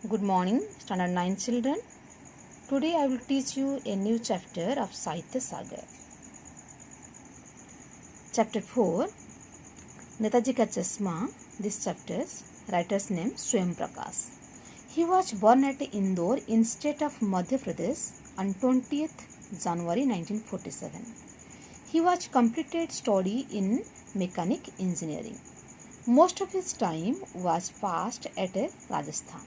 Good morning, Standard 9 children. Today I will teach you a new chapter of Sahitya Sagar. Chapter 4, Netaji Ka Chashma. This chapter's writer's name Swayam Prakash. He was born at Indore in state of Madhya Pradesh on 20th January 1947. He was completed study in mechanic engineering. Most of his time was passed at Rajasthan.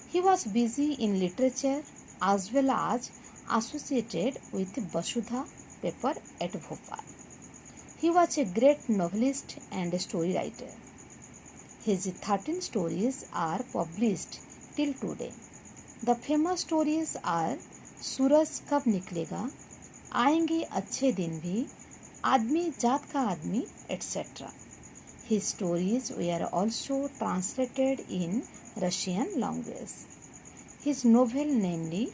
He was busy in literature as well as associated with Vasudha paper at Bhopal. He was a great novelist and story writer. His 13 stories are published till today. The famous stories are सूरज कब निकलेगा, आएंगे अच्छे दिन भी, आदमी जात का आदमी, etc. His stories were also translated in Russian language. His novel, namely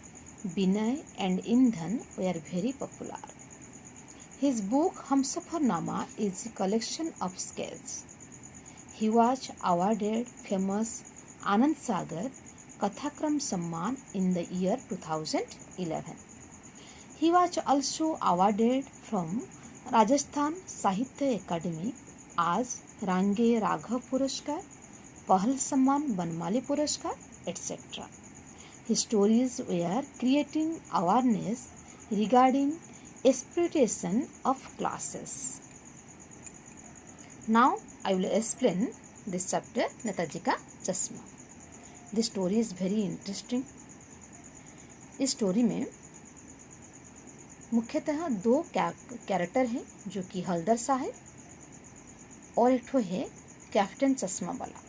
Binay and Indhan, were very popular. His book Humsafarnama is a collection of sketches. He was awarded famous Anand Sagar Kathakram Samman in the year 2011. He was also awarded from Rajasthan Sahitya Academy as Range Raghav Puraskar, Pahal Samman Banmali Puraskar, etc. His stories were creating awareness regarding exploitation of classes. Now I will explain this chapter Netaji Ka Chashma. This story is very interesting. इस story में मुख्यतः दो character हैं जो कि हलदर साहब और एक है कैप्टन चश्मा वाला।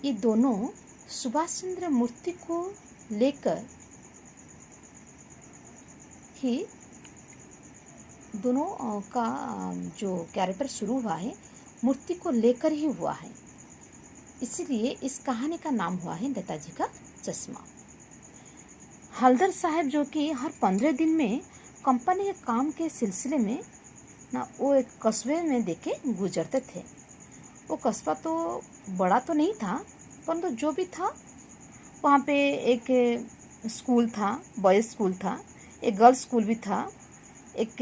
ये दोनों सुभाष चंद्र मूर्ति को लेकर ही दोनों का जो कैरेक्टर शुरू हुआ है मूर्ति को लेकर ही हुआ है, इसीलिए इस कहानी का नाम हुआ है नेताजी का चश्मा। हलदर साहब जो कि हर 15 दिन में कंपनी के काम के सिलसिले में वो एक कस्बे में देखे गुजरते थे। वो कस्बा तो बड़ा तो नहीं था, परंतु जो भी था वहाँ पे एक स्कूल था, बॉयज़ स्कूल था, एक गर्ल्स स्कूल भी था, एक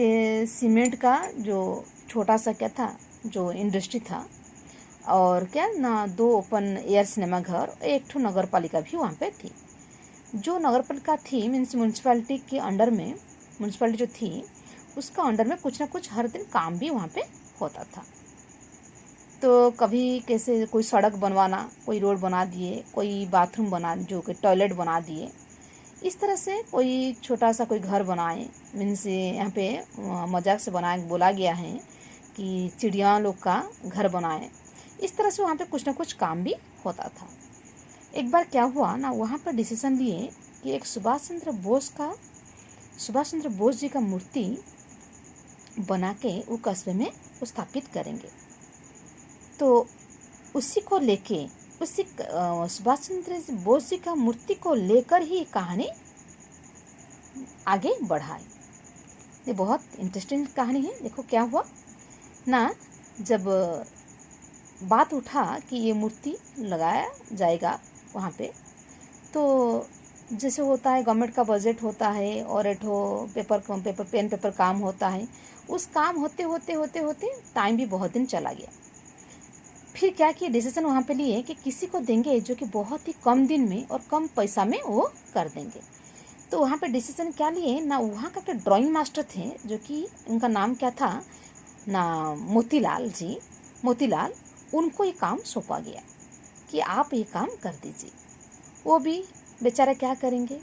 सीमेंट का जो छोटा सा क्या था जो इंडस्ट्री था, और क्या ना 2 ओपन एयर सिनेमा घर, एक ठो नगर पालिका भी वहाँ पे थी। जो नगर पालिका थी मीन्स म्यूनसिपैलिटी के अंडर में, म्यूनसिपैलिटी जो थी उसका अंडर में कुछ ना कुछ हर दिन काम भी वहाँ पे होता था। तो कभी कैसे कोई सड़क बनवाना, कोई रोड बना दिए, कोई बाथरूम बना, जो कि टॉयलेट बना दिए, इस तरह से कोई छोटा सा कोई घर बनाए। मीन्स यहाँ पे मजाक से बोला गया है कि चिड़िया लोग का घर बनाए। इस तरह से वहाँ पे कुछ ना कुछ काम भी होता था। एक बार क्या हुआ ना, वहाँ पर डिसीजन लिए कि एक सुभाष चंद्र बोस जी का मूर्ति बना के वो कस्बे में स्थापित करेंगे। तो उसी को लेके सुभाष चंद्र बोस जी का मूर्ति को लेकर ही कहानी आगे बढ़ाई। ये बहुत इंटरेस्टिंग कहानी है। देखो क्या हुआ ना, जब बात उठा कि ये मूर्ति लगाया जाएगा वहाँ पे, तो जैसे होता है गवर्नमेंट का बजट होता है और एक पेन पेपर काम होता है। उस काम होते होते टाइम भी बहुत दिन चला गया। फिर क्या किया, डिसीजन वहाँ पे लिए कि किसी को देंगे जो कि बहुत ही कम दिन में और कम पैसा में वो कर देंगे। तो वहाँ पे डिसीजन क्या लिए ना, वहाँ का ड्राइंग मास्टर थे जो कि उनका नाम क्या था ना, मोतीलाल, उनको ये काम सौंपा गया कि आप ये काम कर दीजिए। वो भी बेचारा क्या करेंगे,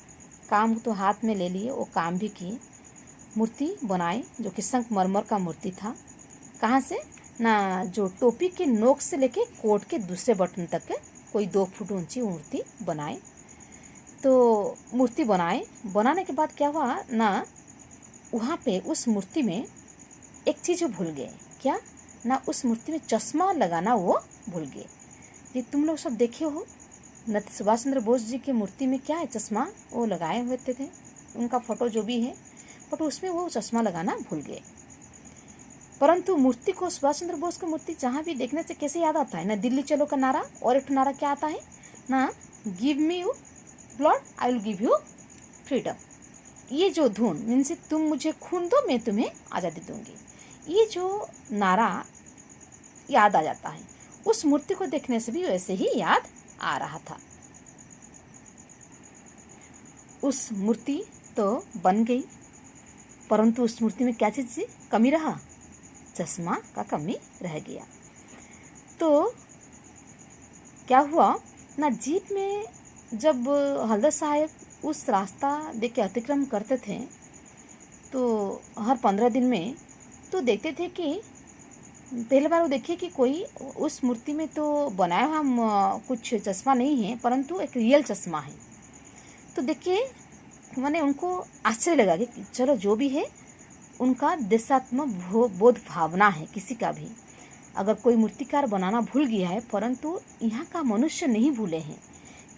काम तो हाथ में ले लिए, वो काम भी किए, मूर्ति बनाए जो कि संगमरमर का मूर्ति था। कहाँ से ना, जो टोपी के नोक से लेके कोट के दूसरे बटन तक के कोई 2 फुट ऊंची मूर्ति बनाए। तो मूर्ति बनाने के बाद क्या हुआ ना, वहाँ पे उस मूर्ति में एक चीज़ भूल गए। क्या ना, उस मूर्ति में चश्मा लगाना वो भूल गए। ये तुम लोग सब देखे हो न, सुभाष चंद्र बोस जी की मूर्ति में क्या है, चश्मा वो लगाए हुए थे। उनका फोटो जो भी है, बट उसमें वो चश्मा लगाना भूल गए। परंतु मूर्ति को, सुभाष चंद्र बोस की मूर्ति जहाँ भी देखने से कैसे याद आता है ना, दिल्ली चलो का नारा, और एक नारा क्या आता है ना, give me you blood, I will give you freedom. ये जो धुन मीन्स तुम मुझे खून दो, मैं तुम्हें आज़ादी दूंगी। ये जो नारा याद आ जाता है। उस मूर्ति को देखने से भी वैसे ही याद आ रहा था। उस मूर्ति तो बन गई, परंतु उस मूर्ति में क्या चीज़ कमी रहा? चश्मा का कमी रह गया। तो क्या हुआ ना, जीप में जब हल्दर साहब उस रास्ता देख के अतिक्रम करते थे तो हर 15 दिन में तो देखते थे कि पहली बार वो देखे कि कोई उस मूर्ति में तो बनाया हुआ कुछ चश्मा नहीं है, परंतु एक रियल चश्मा है। तो देख के मैंने उनको आश्चर्य लगा कि चलो जो भी है उनका देशात्मक बोध भावना है। किसी का भी अगर कोई मूर्तिकार बनाना भूल गया है, परंतु यहाँ का मनुष्य नहीं भूले हैं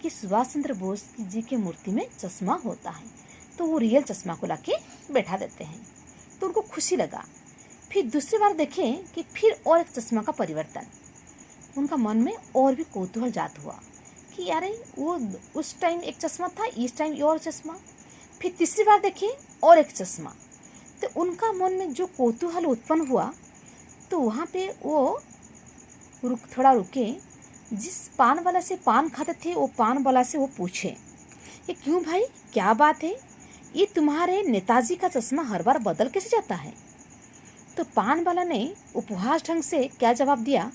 कि सुभाष चंद्र बोस जी के मूर्ति में चश्मा होता है, तो वो रियल चश्मा को लाके बैठा देते हैं। तो उनको खुशी लगा। फिर दूसरी बार देखें कि फिर और एक चश्मा का परिवर्तन, उनका मन में और भी कौतूहल जात हुआ कि यार वो उस टाइम एक चश्मा था, इस टाइम ये और चश्मा। फिर तीसरी बार देखें और एक चश्मा, तो उनका मन में जो कौतूहल उत्पन्न हुआ, तो वहाँ पे वो थोड़ा रुके। जिस पान वाला से पान खाते थे वो पान वाला से वो पूछे, ये क्यों भाई, क्या बात है, ये तुम्हारे नेताजी का चश्मा हर बार बदल कैसे जाता है? तो पान वाला ने उपहास ढंग से क्या जवाब दिया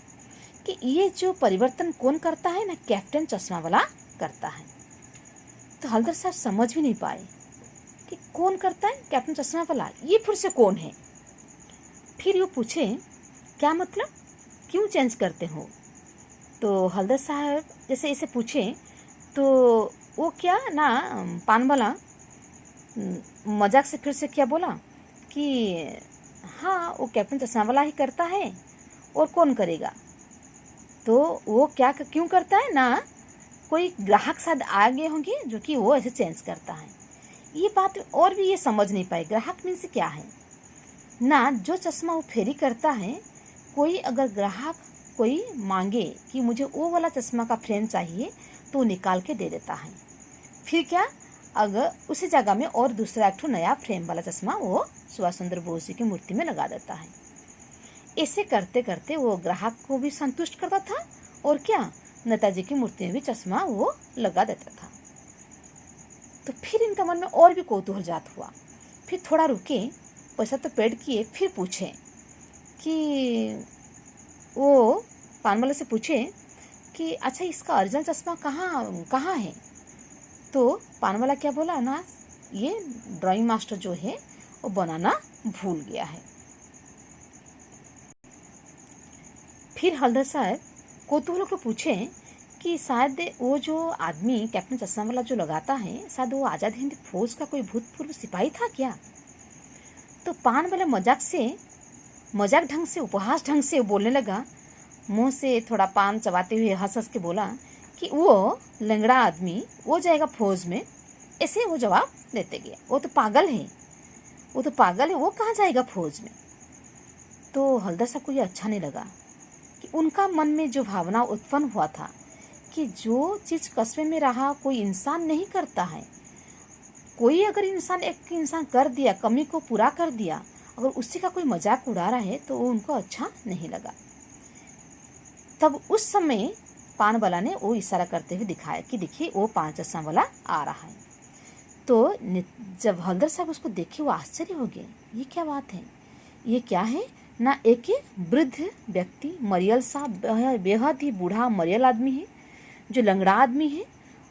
कि ये जो परिवर्तन कौन करता है ना, कैप्टन चश्मा वाला करता है। तो हल्दर साहब समझ भी नहीं पाए कि कौन करता है, कैप्टन चश्मा वाला, ये फिर से कौन है? फिर वो पूछे क्या मतलब, क्यों चेंज करते हो? तो हल्दर साहब जैसे इसे पूछे तो वो क्या ना, पान वाला मजाक से फिर से क्या बोला कि हाँ वो कैप्टन चश्मा वाला ही करता है, और कौन करेगा? तो वो क्या क्यों करता है ना, कोई ग्राहक शायद आ गए होंगे जो कि वो ऐसे चेंज करता है। ये बात और भी ये समझ नहीं पाए, ग्राहक मीन्स क्या है ना, जो चश्मा वो फेरी करता है, कोई अगर ग्राहक कोई मांगे कि मुझे वो वाला चश्मा का फ्रेम चाहिए तो निकाल के दे देता है। फिर क्या, अगर उसी जगह में और दूसरा एक नया फ्रेम वाला चश्मा वो सुभाष चंद्र बोस जी की मूर्ति में लगा देता है। ऐसे करते करते वो ग्राहक को भी संतुष्ट करता था, और क्या, नेताजी की मूर्ति में भी चश्मा वो लगा देता था। तो फिर इनका मन में और भी कौतूहल जात हुआ। फिर थोड़ा रुके, पैसा तो पेड किए, फिर पूछे कि वो पान वाले से पूछे कि अच्छा इसका ओरिजिनल चश्मा कहाँ है? तो पान वाला क्या बोला ना, ये ड्राइंग मास्टर जो है वो बनाना भूल गया है। फिर हल्दर साहब कौतूहल को पूछे कि शायद वो जो आदमी कैप्टन चश्मा वाला जो लगाता है, शायद वो आज़ाद हिंद फौज का कोई भूतपूर्व सिपाही था क्या? तो पान वाला मजाक ढंग से, उपहास ढंग से बोलने लगा, मुंह से थोड़ा पान चबाते हुए हंस हंस के बोला कि वो लंगड़ा आदमी वो जाएगा फौज में। ऐसे वो जवाब देते गया, वो तो पागल है, वो कहाँ जाएगा फौज में? तो हल्दर साहब को ये अच्छा नहीं लगा कि उनका मन में जो भावना उत्पन्न हुआ था कि जो चीज़ कस्बे में रहा कोई इंसान नहीं करता है, कोई अगर एक इंसान कर दिया, कमी को पूरा कर दिया, अगर उसी का कोई मजाक उड़ा रहा है तो वो उनको अच्छा नहीं लगा। तब उस समय पान वाला ने वो इशारा करते हुए दिखाया कि देखिए वो पान चश्मा वाला आ रहा है। तो जब हल्दर साहब उसको देखे वो आश्चर्य हो गए, ये क्या बात है, ये क्या है ना, एक वृद्ध व्यक्ति मरियल सा बेहद ही बूढ़ा मरियल आदमी है, जो लंगड़ा आदमी है,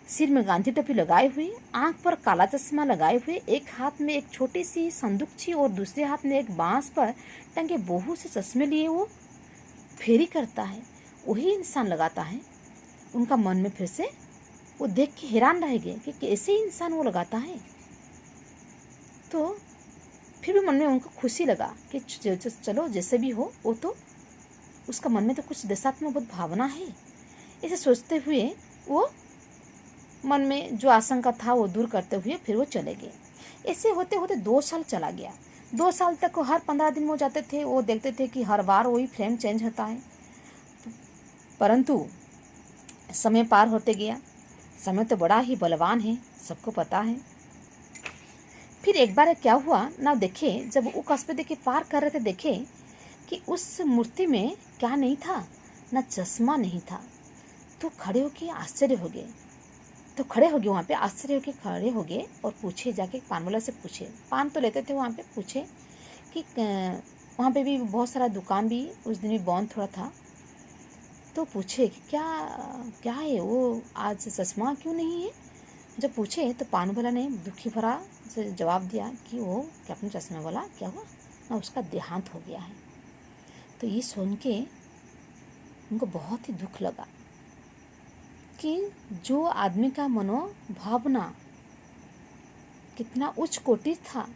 सिर में गांधी टोपी लगाए हुए, आंख पर काला चश्मा लगाए हुए, एक हाथ में एक छोटी सी संदूकची और दूसरे हाथ में एक बांस पर टंगे बहुत से चश्मे लिए वो फेरी करता है, वही इंसान लगाता है। उनका मन में फिर से वो देख के हैरान रह गए कि कैसे इंसान वो लगाता है। तो फिर भी मन में उनको खुशी लगा कि चलो जैसे भी हो, वो तो उसका मन में तो कुछ देशात्मक बहुत भावना है। इसे सोचते हुए वो मन में जो आशंका था वो दूर करते हुए फिर वो चले गए। ऐसे होते होते 2 साल चला गया। 2 साल तक वो हर 15 दिन में जाते थे, वो देखते थे कि हर बार वही फ्रेम चेंज होता है। परंतु समय पार होते गया, समय तो बड़ा ही बलवान है, सबको पता है। फिर एक बार क्या हुआ ना, देखे जब वो कस्बे देखे पार कर रहे थे, देखे कि उस मूर्ति में क्या नहीं था ना, चश्मा नहीं था। तो खड़े होके आश्चर्य हो गए, तो खड़े हो गए वहाँ पे, आश्चर्य होके खड़े हो गए और पूछे, जाके पान वाला से पूछे, पान तो लेते थे वहाँ पे, पूछे कि वहाँ पे भी बहुत सारा दुकान भी उस दिन भी बंद थोड़ा था। तो पूछे कि क्या क्या है वो, आज चश्मा क्यों नहीं है। जब पूछे तो पान वाला ने दुखी भरा से जवाब दिया कि वो क्या अपने चश्मा वाला क्या हुआ ना, उसका देहांत हो गया है। तो ये सुन के उनको बहुत ही दुख लगा कि जो आदमी का मनोभावना कितना उच्च कोटि था,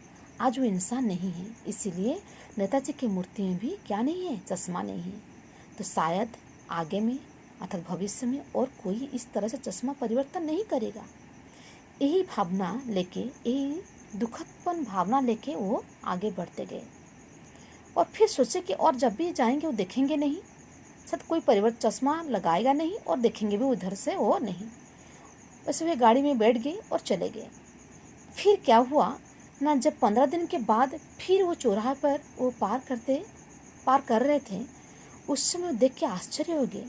आज वो इंसान नहीं है। इसीलिए नेताजी की मूर्ति में भी क्या नहीं है, चश्मा नहीं है। तो शायद आगे में अर्थात भविष्य में और कोई इस तरह से चश्मा परिवर्तन नहीं करेगा। यही भावना लेके, यही दुखदपन भावना लेके वो आगे बढ़ते गए और फिर सोचे कि और जब भी जाएंगे वो देखेंगे नहीं, शायद कोई परिवर्तन, चश्मा लगाएगा नहीं और देखेंगे भी उधर से वो नहीं। वैसे वे गाड़ी में बैठ गए और चले गए। फिर क्या हुआ ना, जब 15 दिन के बाद फिर वो चौराहे पर वो पार कर रहे थे, उस समय देख के आश्चर्य हो गए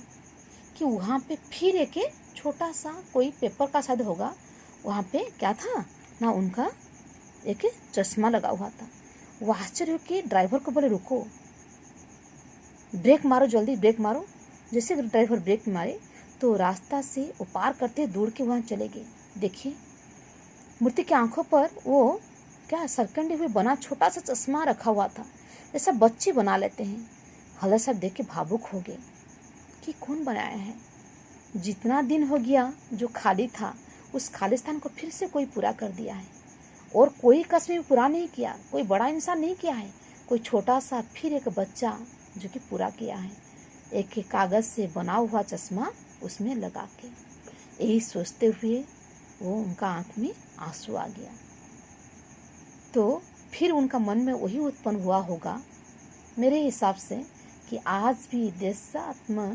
कि वहाँ पे फिर एक छोटा सा कोई पेपर का शायद होगा, वहाँ पे क्या था ना, उनका एक चश्मा लगा हुआ था। वो आश्चर्य हो के ड्राइवर को बोले, रुको, ब्रेक मारो, जल्दी ब्रेक मारो। जैसे ड्राइवर ब्रेक मारे तो रास्ता से वो पार करते दौड़ के वहाँ चले गए। देखिए मूर्ति की आंखों पर वो क्या सरकंडे हुए बना छोटा सा चश्मा रखा हुआ था, जैसा बच्चे बना लेते हैं। हल्ला साहब देख के भावुक हो गए कि कौन बनाया है। जितना दिन हो गया जो खाली था, उस खालिस्तान को फिर से कोई पूरा कर दिया है। और कोई कस्बे में पूरा नहीं किया, कोई बड़ा इंसान नहीं किया है, कोई छोटा सा फिर एक बच्चा जो कि पूरा किया है, एक कागज़ से बना हुआ चश्मा उसमें लगा के। यही सोचते हुए वो उनका आँख में आंसू आ गया। तो फिर उनका मन में वही उत्पन्न हुआ होगा मेरे हिसाब से कि आज भी देशात्म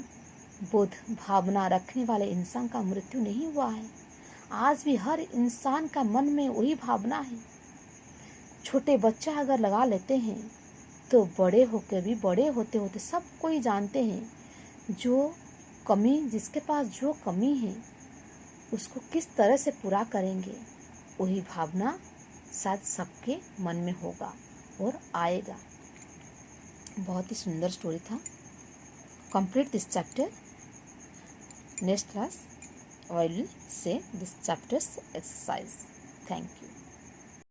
बोध भावना रखने वाले इंसान का मृत्यु नहीं हुआ है। आज भी हर इंसान का मन में वही भावना है। छोटे बच्चा अगर लगा लेते हैं तो बड़े होकर भी, बड़े होते होते सब कोई जानते हैं जो कमी, जिसके पास जो कमी है उसको किस तरह से पूरा करेंगे। वही भावना शायद सबके मन में होगा और आएगा। बहुत ही सुंदर स्टोरी था। Complete this chapter. Next class I will say this chapter's exercise. Thank you.